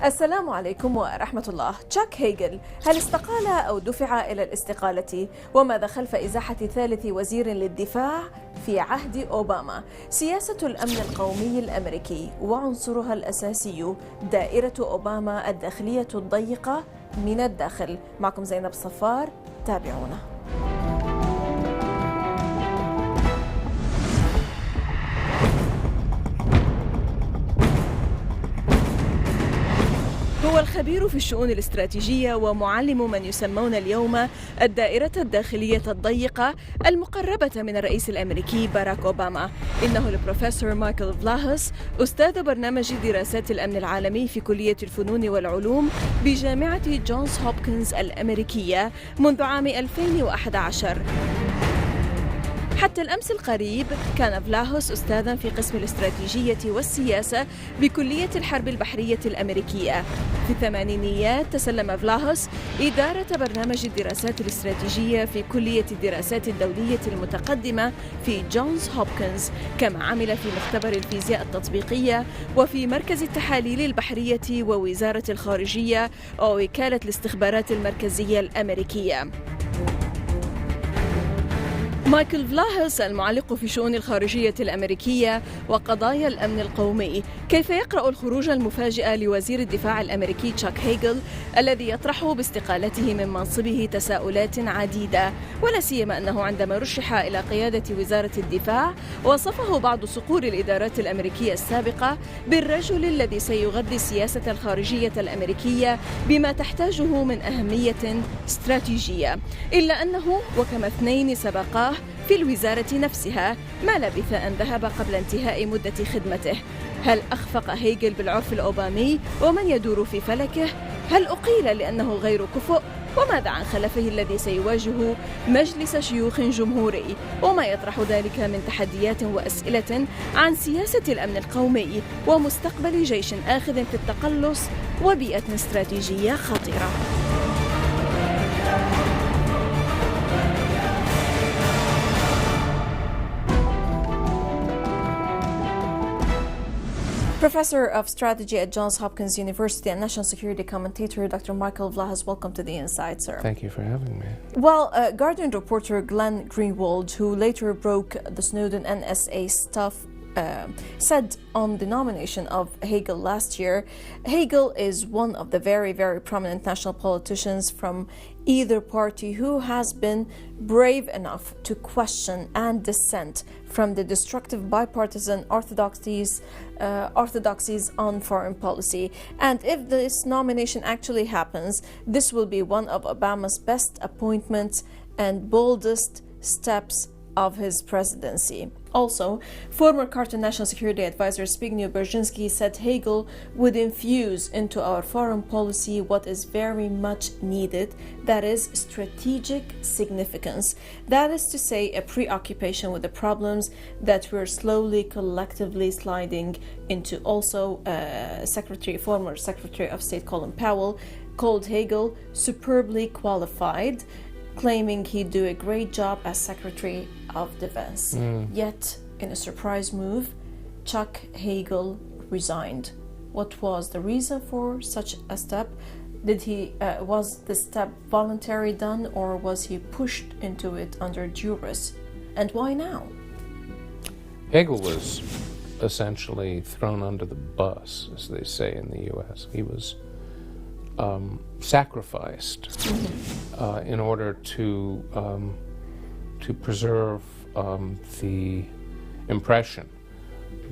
السلام عليكم ورحمة الله. تشاك هيغل هل استقال أو دفع إلى الاستقالة؟ وماذا خلف إزاحة ثالث وزير للدفاع في عهد أوباما؟ سياسة الأمن القومي الأمريكي وعنصرها الأساسي دائرة أوباما الداخلية الضيقة من الداخل. معكم زينب الصفار، تابعونا. هو الخبير في الشؤون الاستراتيجية ومعلم من يسمون اليوم الدائرة الداخلية الضيقة المقربة من الرئيس الأمريكي باراك أوباما. إنه البروفيسور مايكل فلاهوس، أستاذ برنامج دراسات الأمن العالمي في كلية الفنون والعلوم بجامعة جونز هوبكنز الأميركية منذ عام 2011. حتى الأمس القريب كان فلاهوس أستاذاً في قسم الاستراتيجية والسياسة بكلية الحرب البحرية الأمريكية. في الثمانينيات تسلم فلاهوس إدارة برنامج الدراسات الاستراتيجية في كلية الدراسات الدولية المتقدمة في جونز هوبكنز، كما عمل في مختبر الفيزياء التطبيقية وفي مركز التحاليل البحرية ووزارة الخارجية ووكالة الاستخبارات المركزية الأمريكية. مايكل فلاهوس المعلق في شؤون الخارجية الأمريكية وقضايا الأمن القومي، كيف يقرأ الخروج المفاجئ لوزير الدفاع الأمريكي تشاك هيغل الذي يطرح باستقالته من منصبه تساؤلات عديدة، ولا سيما أنه عندما رشح إلى قيادة وزارة الدفاع وصفه بعض صقور الإدارات الأمريكية السابقة بالرجل الذي سيغذي السياسة الخارجية الأمريكية بما تحتاجه من أهمية استراتيجية، إلا أنه وكما اثنين سبقاه في الوزارة نفسها ما لبث أن ذهب قبل انتهاء مدة خدمته. هل أخفق هيغل بالعرف الأوبامي ومن يدور في فلكه؟ هل أقيل لأنه غير كفؤ؟ وماذا عن خلفه الذي سيواجه مجلس شيوخ جمهوري؟ وما يطرح ذلك من تحديات وأسئلة عن سياسة الأمن القومي ومستقبل جيش آخذ في التقلص وبيئة استراتيجية خطيرة. Professor of Strategy at Johns Hopkins University and National Security Commentator, Dr. Michael Vlahos, welcome to the Inside, sir. Thank you for having me. Well, Guardian reporter Glenn Greenwald, who later broke the Snowden NSA stuff, said on the nomination of Hegel last year, Hegel is one of the very, very prominent national politicians from either party who has been brave enough to question and dissent from the destructive bipartisan orthodoxies on foreign policy. And if this nomination actually happens, this will be one of Obama's best appointments and boldest steps of his presidency. Also, former Carter National Security Advisor Zbigniew Brzezinski said Hegel would infuse into our foreign policy what is very much needed, that is strategic significance. That is to say, a preoccupation with the problems that we're slowly, collectively sliding into. Also, former Secretary of State Colin Powell called Hegel superbly qualified, claiming he'd do a great job as Secretary of Defense. Yet, in a surprise move, Chuck Hagel resigned. What was the reason for such a step? Was the step voluntary done, or was he pushed into it under duress? And why now? Hegel was essentially thrown under the bus, as they say in the U.S. He was sacrificed in order to preserve the impression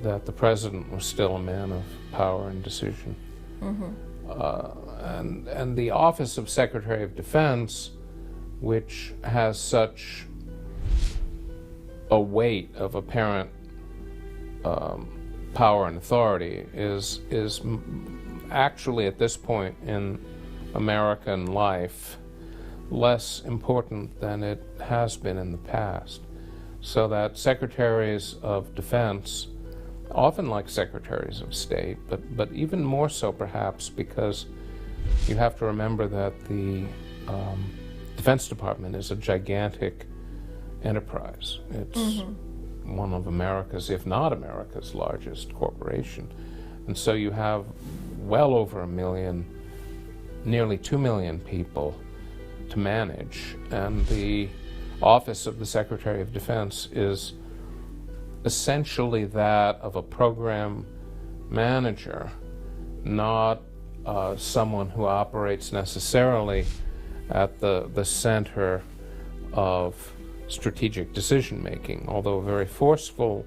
that the president was still a man of power and decision. And the office of Secretary of Defense, which has such a weight of apparent power and authority, is actually at this point in American life less important than it has been in the past. So that secretaries of defense, often like secretaries of state, but even more so perhaps because you have to remember that the Defense Department is a gigantic enterprise. It's one of America's, if not America's, largest corporation. And so you have well over 1 million, nearly 2 million people to manage, and the office of the Secretary of Defense is essentially that of a program manager, not someone who operates necessarily at the center of strategic decision making, although a very forceful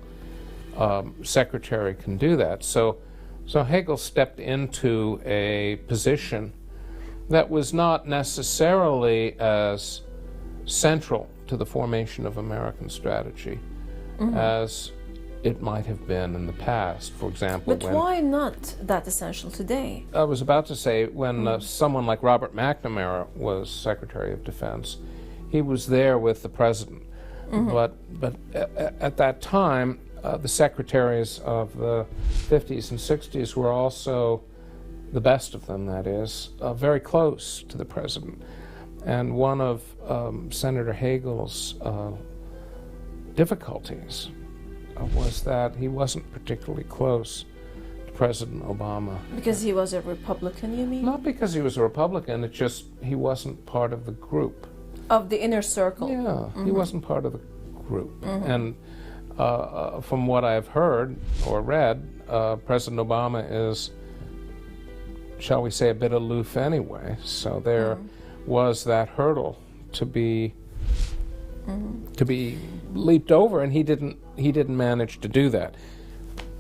secretary can do that. So Hegel stepped into a position that was not necessarily as central to the formation of American strategy as it might have been in the past. For example, but why not that essential today? I was about to say, when someone like Robert McNamara was Secretary of Defense, he was there with the president. But at that time, the secretaries of the 50s and 60s were also, the best of them, that is, very close to the president. And one of Senator Hegel's difficulties was that he wasn't particularly close to President Obama. Because he was a Republican, you mean? Not because he was a Republican, it's just he wasn't part of the group. Of the inner circle. Yeah, he wasn't part of the group. And from what I've heard or read, President Obama is, shall we say, a bit aloof anyway. So there was that hurdle to be leaped over, and he didn't manage to do that.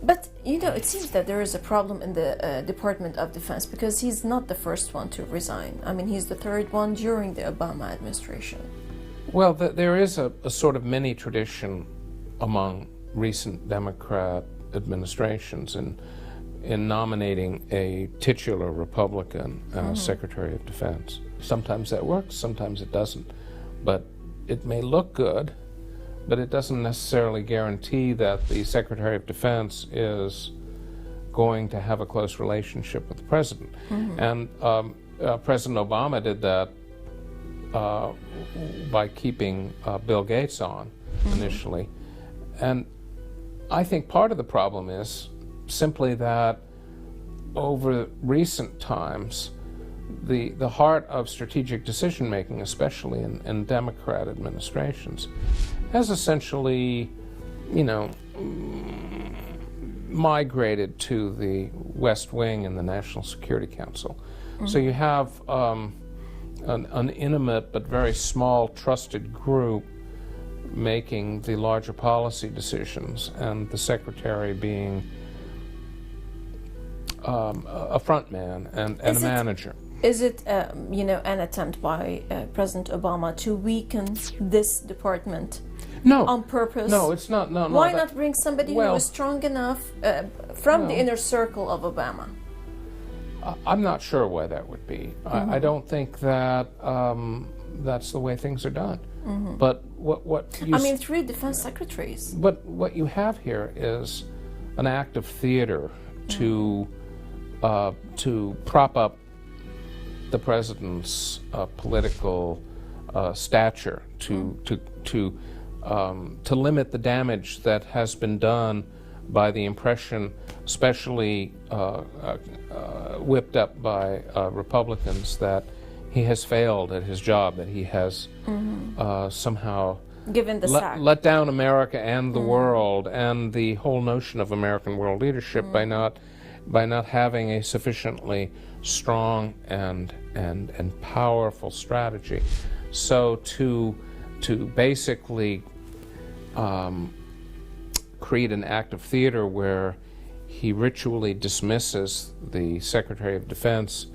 But it seems that there is a problem in the Department of Defense, because he's not the first one to resign. I mean, he's the third one during the Obama administration. Well, there is a sort of mini tradition among recent Democrat administrations in nominating a titular Republican Secretary of Defense. Sometimes that works, sometimes it doesn't. But it may look good, but it doesn't necessarily guarantee that the Secretary of Defense is going to have a close relationship with the President. And President Obama did that by keeping Bill Gates on initially. And I think part of the problem is simply that over recent times, the heart of strategic decision-making, especially in Democrat administrations, has essentially, migrated to the West Wing in the National Security Council. So you have an intimate but very small trusted group making the larger policy decisions, and the secretary being a front man and a manager. Is it, an attempt by President Obama to weaken this department? No. On purpose? No, it's not. No. Why not bring somebody who is strong enough from the inner circle of Obama? I'm not sure why that would be. I don't think that that's the way things are done. But what you 3 defense secretaries. But what you have here is an act of theater to prop up the president's political stature, to limit the damage that has been done by the impression, especially whipped up by Republicans, that he has failed at his job, that he has somehow given the sack, let down America and the world and the whole notion of American world leadership by not having a sufficiently strong and powerful strategy. So to basically create an act of theater where he ritually dismisses the Secretary of Defense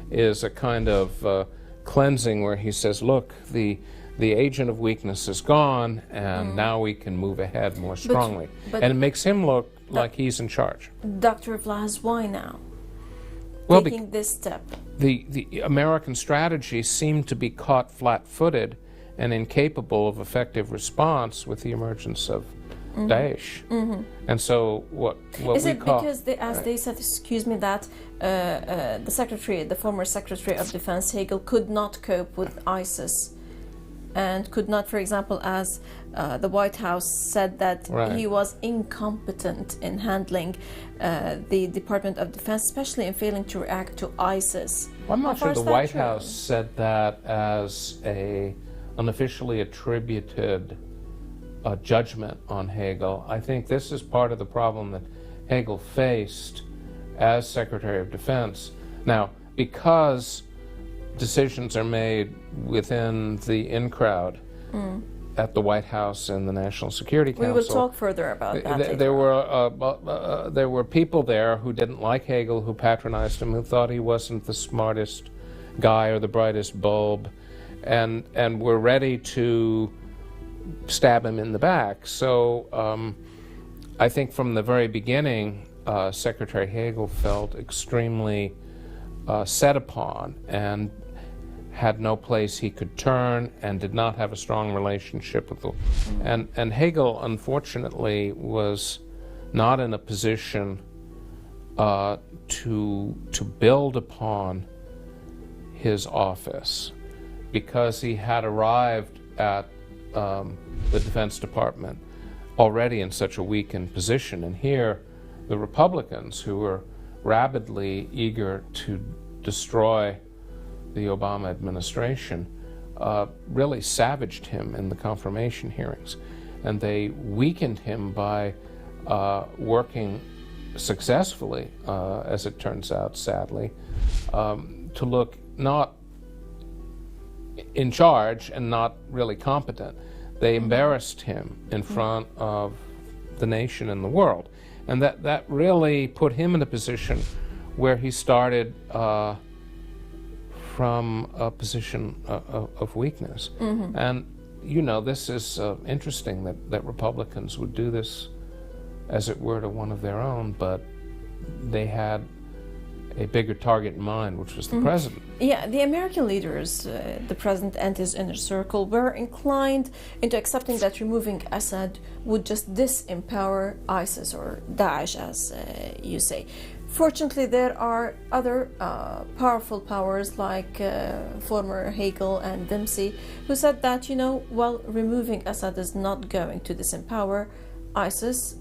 is a kind of cleansing where he says, look, the agent of weakness is gone, and now we can move ahead more strongly. But and it makes him look like he's in charge. Dr. Vlahos, why now? Well, taking this step? The American strategy seemed to be caught flat-footed and incapable of effective response with the emergence of Daesh. And so what is we it call... because, they said, that the former Secretary of Defense, Hegel, could not cope with ISIS and could not, for example, as the White House said that Right. he was incompetent in handling the Department of Defense, especially in failing to react to ISIS. Well, I'm not How far sure is the that White true? House said that as an officially attributed judgment on Hegel. I think this is part of the problem that Hegel faced as Secretary of Defense. Now, because decisions are made within the in-crowd at the White House and the National Security Council. We will talk further about that later. There were people there who didn't like Hegel, who patronized him, who thought he wasn't the smartest guy or the brightest bulb, and were ready to stab him in the back. So I think from the very beginning, Secretary Hegel felt extremely set upon and had no place he could turn and did not have a strong relationship with the... And Hegel, unfortunately, was not in a position to build upon his office because he had arrived at the Defense Department already in such a weakened position. And here, the Republicans, who were rabidly eager to destroy the Obama administration, really savaged him in the confirmation hearings. And they weakened him by working successfully, as it turns out, sadly, to look not in charge and not really competent. They embarrassed him in front of the nation and the world. And that really put him in a position where he started from a position of weakness. And, you know, this is interesting that Republicans would do this, as it were, to one of their own, but they had a bigger target in mind, which was the president. Yeah, the American leaders, the president and his inner circle, were inclined into accepting that removing Assad would just disempower ISIS, or Daesh, as you say. Fortunately, there are other powerful powers like former Hegel and Dempsey, who said that, you know, well, removing Assad is not going to disempower ISIS.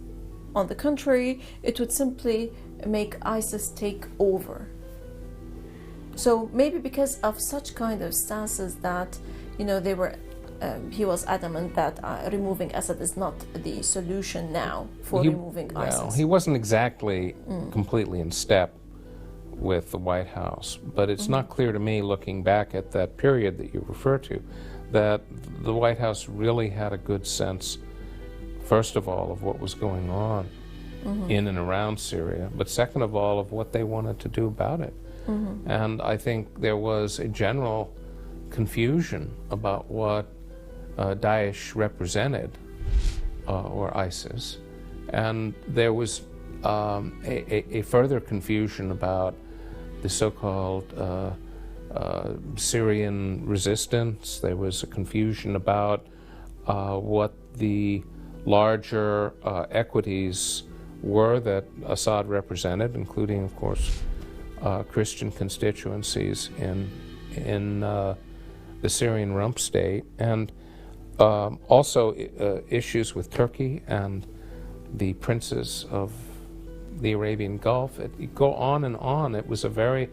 On the contrary, it would simply make ISIS take over. So maybe because of such kind of stances that, you know, they were, he was adamant that removing Assad is not the solution now for removing ISIS. Well, he wasn't exactly completely in step with the White House, but it's not clear to me, looking back at that period that you refer to, that the White House really had a good sense, first of all, of what was going on in and around Syria, but second of all, of what they wanted to do about it. And I think there was a general confusion about what Daesh represented, or ISIS, and there was a further confusion about the so-called Syrian resistance. There was a confusion about what the larger equities were that Assad represented, including, of course, Christian constituencies in the Syrian rump state, and also issues with Turkey and the princes of the Arabian Gulf. It go on and on. It was a very,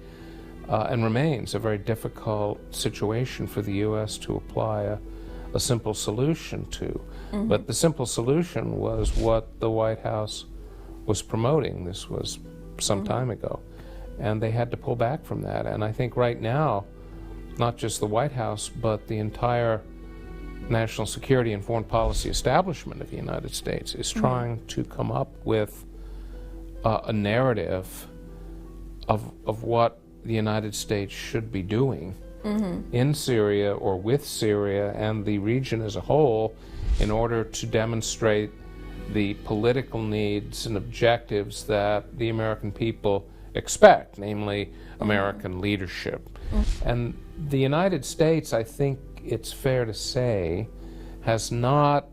and remains a very difficult situation for the U.S. to apply a simple solution to. But the simple solution was what the White House was promoting. This was some time ago. And they had to pull back from that. And I think right now, not just the White House, but the entire national security and foreign policy establishment of the United States is trying to come up with a narrative of what the United States should be doing in Syria or with Syria and the region as a whole, in order to demonstrate the political needs and objectives that the American people expect, namely American leadership. And the United States, I think it's fair to say, has not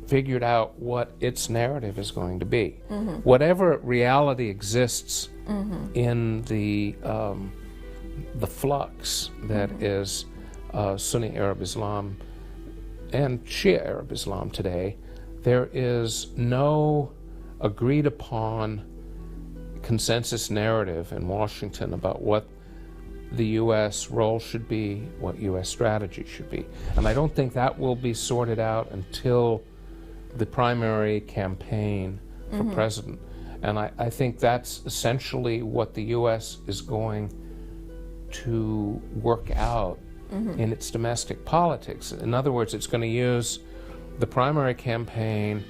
figured out what its narrative is going to be. Whatever reality exists in the flux that is Sunni Arab Islam and Shia Arab Islam today, there is no agreed upon consensus narrative in Washington about what the U.S. role should be, what U.S. strategy should be. And I don't think that will be sorted out until the primary campaign for president. And I think that's essentially what the U.S. is going to work out in its domestic politics. In other words, it's going to use the primary campaign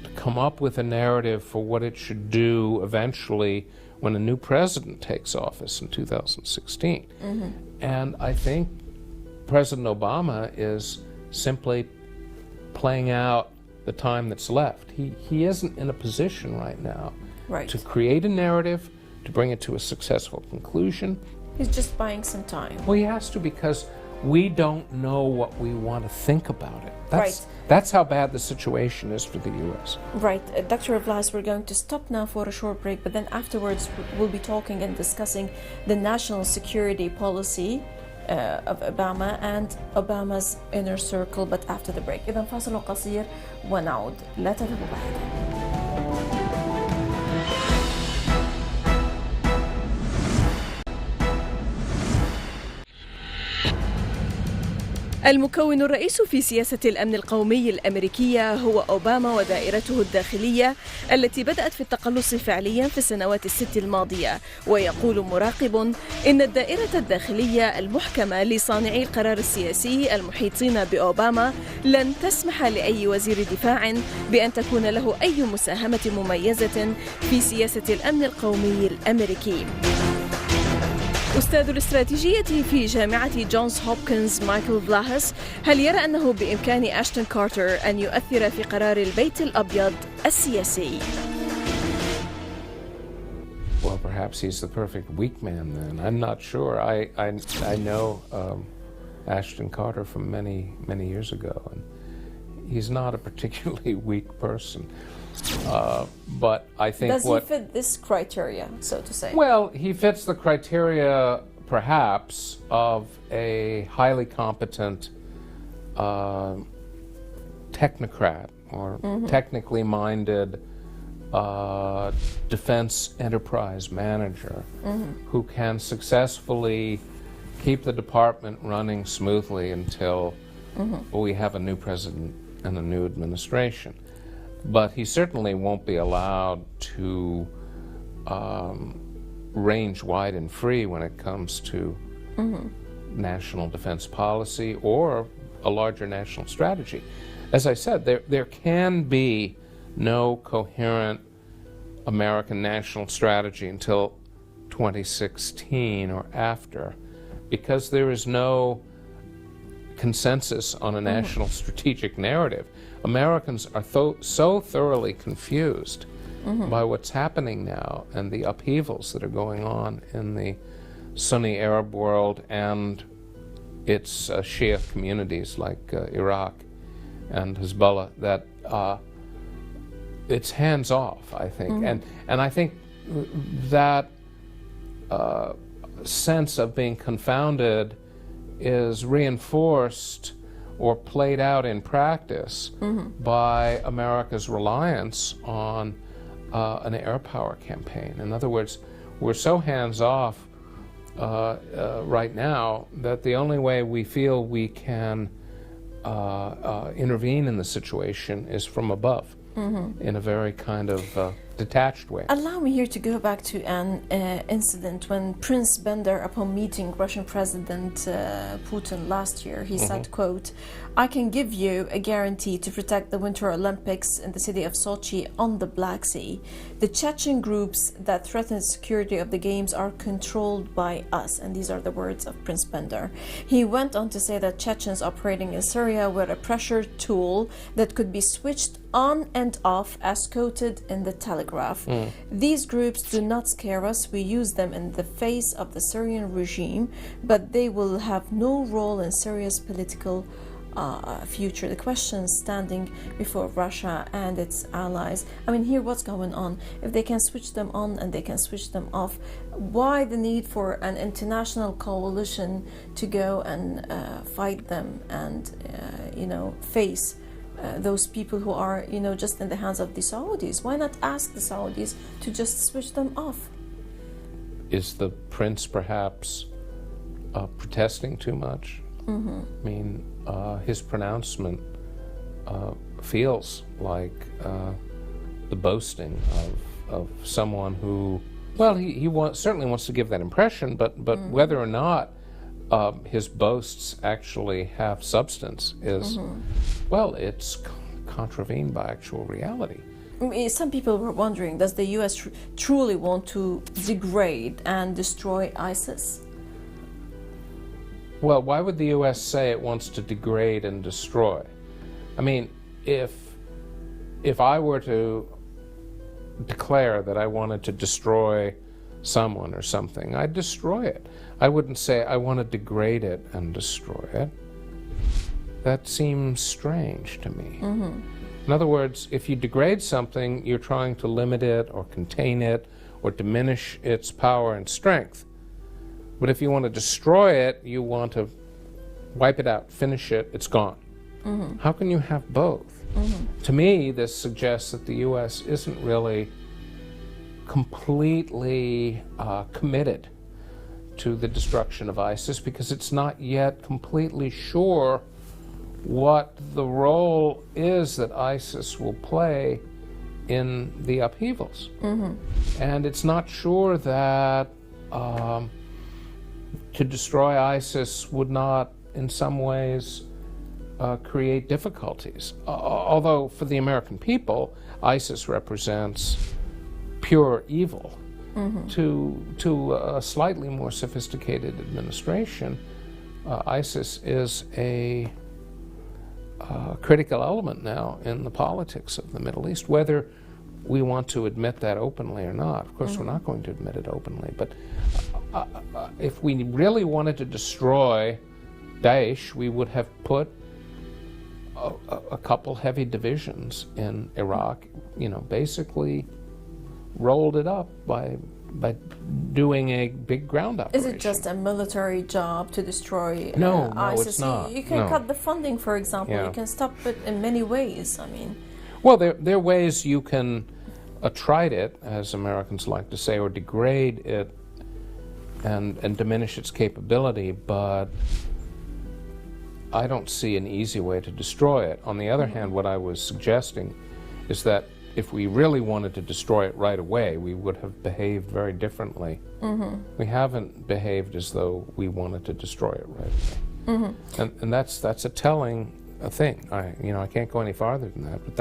to come up with a narrative for what it should do eventually when a new president takes office in 2016. And I think President Obama is simply playing out the time that's left. He isn't in a position right now to create a narrative, to bring it to a successful conclusion. He's just buying some time. Well, he has to, because we don't know what we want to think about it. That's how bad the situation is for the U.S. Right. Dr. Flahaus, we're going to stop now for a short break, but then afterwards we'll be talking and discussing the national security policy of Obama and Obama's inner circle, but after the break. إذن فاصل قصير ونعود. لا تذهبوا بعيدا. المكون الرئيس في سياسة الأمن القومي الأميركية هو أوباما ودائرته الداخلية التي بدأت في التقلص فعليا في السنوات الست الماضية. ويقول مراقب إن الدائرة الداخلية المحكمة لصانعي القرار السياسي المحيطين بأوباما لن تسمح لأي وزير دفاع بأن تكون له أي مساهمة مميزة في سياسة الأمن القومي الأميركي. أستاذ الإستراتيجية في جامعة جونز هوبكنز مايكل فلاهوس، هل يرى أنه بإمكان أشتون كارتر أن يؤثر في قرار البيت الأبيض السياسي؟ Well, perhaps he's the perfect weak man then. I'm not sure. I know Ashton Carter from many years ago, and he's not a particularly weak person. But I think does he fit this criteria, so to say? Well, he fits the criteria, perhaps, of a highly competent technocrat or technically minded defense enterprise manager who can successfully keep the department running smoothly until we have a new president and a new administration. But he certainly won't be allowed to range wide and free when it comes to national defense policy or a larger national strategy. As I said, there can be no coherent American national strategy until 2016 or after, because there is no consensus on a national strategic narrative. Americans are so thoroughly confused by what's happening now and the upheavals that are going on in the Sunni Arab world and its Shia communities like Iraq and Hezbollah, that it's hands off, I think. And I think that sense of being confounded is reinforced or played out in practice by America's reliance on an air power campaign. In other words, we're so hands-off right now that the only way we feel we can intervene in the situation is from above, in a very kind of detached way. Allow me here to go back to an incident when Prince Bender, upon meeting Russian President Putin last year, he said, quote, "I can give you a guarantee to protect the Winter Olympics in the city of Sochi on the Black Sea. The Chechen groups that threaten the security of the games are controlled by us." And these are the words of Prince Bender. He went on to say that Chechens operating in Syria were a pressure tool that could be switched on and off as quoted in the Telegraph. These groups do not scare us. We use them in the face of the Syrian regime, but they will have no role in Syria's political future, the questions standing before Russia and its allies. I mean, here what's going on? If they can switch them on and they can switch them off, why the need for an international coalition to go and fight them and, face those people who are, just in the hands of the Saudis? Why not ask the Saudis to just switch them off? Is the prince perhaps protesting too much? Mm-hmm. I mean, his pronouncement feels like the boasting of someone who, well, he certainly wants to give that impression, but whether or not his boasts actually have substance is, well, it's contravened by actual reality. Some people were wondering, does the U.S. truly want to degrade and destroy ISIS? Well, why would the U.S. say it wants to degrade and destroy? I mean, if I were to declare that I wanted to destroy someone or something, I'd destroy it. I wouldn't say I want to degrade it and destroy it. That seems strange to me. Mm-hmm. In other words, if you degrade something, you're trying to limit it or contain it or diminish its power and strength. But if you want to destroy it, you want to wipe it out, finish it, it's gone. Mm-hmm. How can you have both? Mm-hmm. To me, this suggests that the U.S. isn't really completely committed to the destruction of ISIS because it's not yet completely sure what the role is that ISIS will play in the upheavals. Mm-hmm. And it's not sure that to destroy ISIS would not, in some ways, create difficulties. Although for the American people, ISIS represents pure evil. Mm-hmm. To a slightly more sophisticated administration, ISIS is a critical element now in the politics of the Middle East, whether we want to admit that openly or not. Of course, we're not going to admit it openly, but if we really wanted to destroy Daesh, we would have put a couple heavy divisions in Iraq, basically rolled it up by doing a big ground operation. Is it just a military job to destroy No, ISIS? it's not. You can cut the funding, for example. Yeah. You can stop it in many ways. I mean, well, there are ways you can attrite it, as Americans like to say, or degrade it and diminish its capability, but I don't see an easy way to destroy it. On the other hand, what I was suggesting is that if we really wanted to destroy it right away, we would have behaved very differently. Mm-hmm. We haven't behaved as though we wanted to destroy it right away. Mm-hmm. And that's a telling thing. I can't go any farther than that, but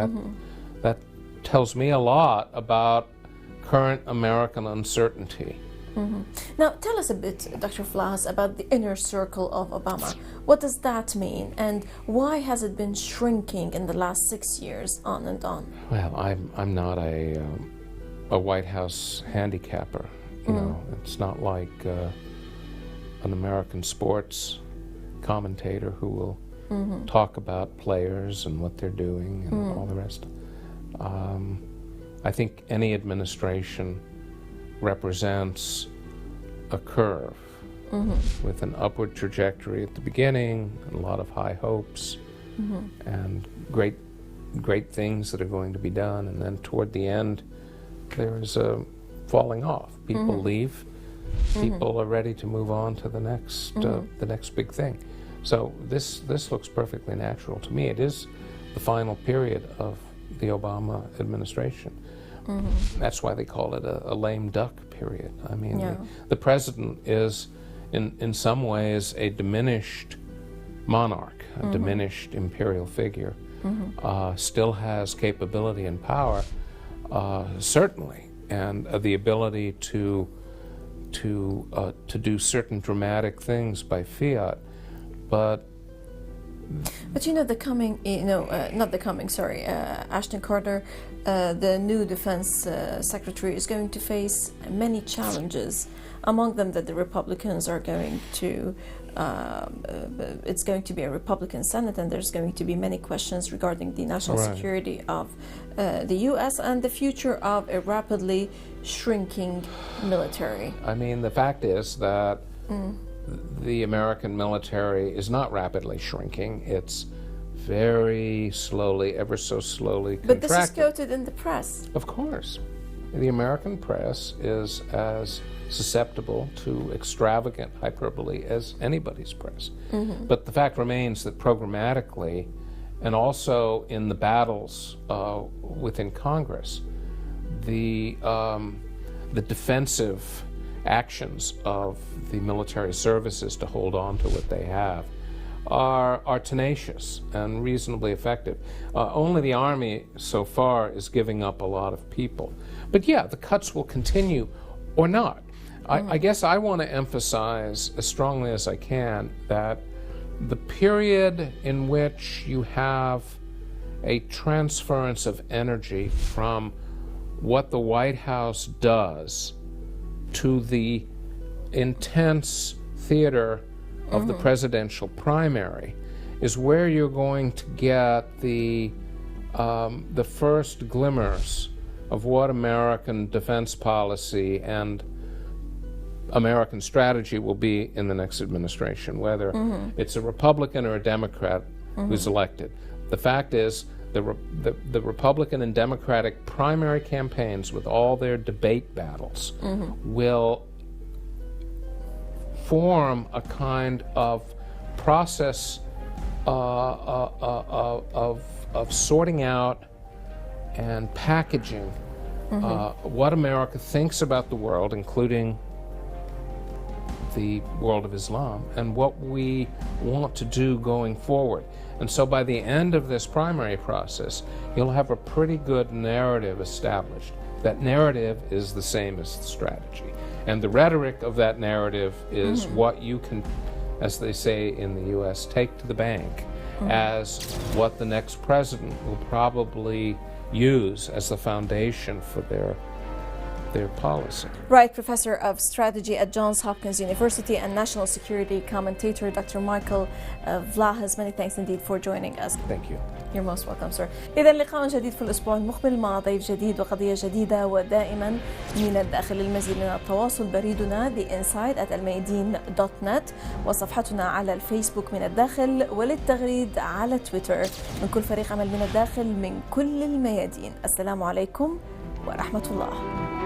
that tells me a lot about current American uncertainty. Mm-hmm. Now, tell us a bit, Dr. Flass, about the inner circle of Obama. What does that mean, and why has it been shrinking in the last 6 years, on and on? Well, I'm not a White House handicapper. It's not like an American sports commentator who will talk about players and what they're doing and all the rest. I think any administration represents a curve with an upward trajectory at the beginning and a lot of high hopes and great things that are going to be done, and then toward the end there is a falling off. People leave, people are ready to move on to the next big thing. So this looks perfectly natural to me. It is the final period of the Obama administration. That's why they call it a lame duck period. I mean, the president is, in some ways, a diminished monarch, a diminished imperial figure. Still has capability and power, certainly, and the ability to do certain dramatic things by fiat, but Ashton Carter the new defense secretary is going to face many challenges, among them that the Republicans are going to it's going to be a Republican Senate, and there's going to be many questions regarding the national security of the U.S. and the future of a rapidly shrinking military. I mean, the fact is that the American military is not rapidly shrinking. It's very slowly, ever so slowly contracting. But this is quoted in the press. Of course. The American press is as susceptible to extravagant hyperbole as anybody's press. But the fact remains that programmatically, and also in the battles within Congress, the defensive actions of the military services to hold on to what they have are tenacious and reasonably effective. Only the Army so far is giving up a lot of people. But yeah, the cuts will continue or not. I guess I want to emphasize as strongly as I can that the period in which you have a transference of energy from what the White House does to the intense theater of the presidential primary is where you're going to get the first glimmers of what American defense policy and American strategy will be in the next administration, whether it's a Republican or a Democrat who's elected. The fact is, the Republican and Democratic primary campaigns, with all their debate battles, will form a kind of process of sorting out and packaging what America thinks about the world, including the world of Islam, and what we want to do going forward. And so by the end of this primary process, you'll have a pretty good narrative established. That narrative is the same as the strategy. And the rhetoric of that narrative is what you can, as they say in the U.S., take to the bank as what the next president will probably use as the foundation for their policy. Right, Professor of Strategy at Johns Hopkins University and National Security Commentator, Dr. Michael Flaahous. Many thanks indeed for joining us. Thank you. You're most welcome, sir. إذا لقاء جديد في الأسبوع المقبل مع ضيف جديد وقضية جديدة، ودائما من الداخل. المزيد من التواصل بريدنا theinside@almayadeen.net، وصفحتنا على الفيسبوك من الداخل، وللتغريد على تويتر. من كل فريق عمل من الداخل من كل الميادين، السلام عليكم ورحمة الله.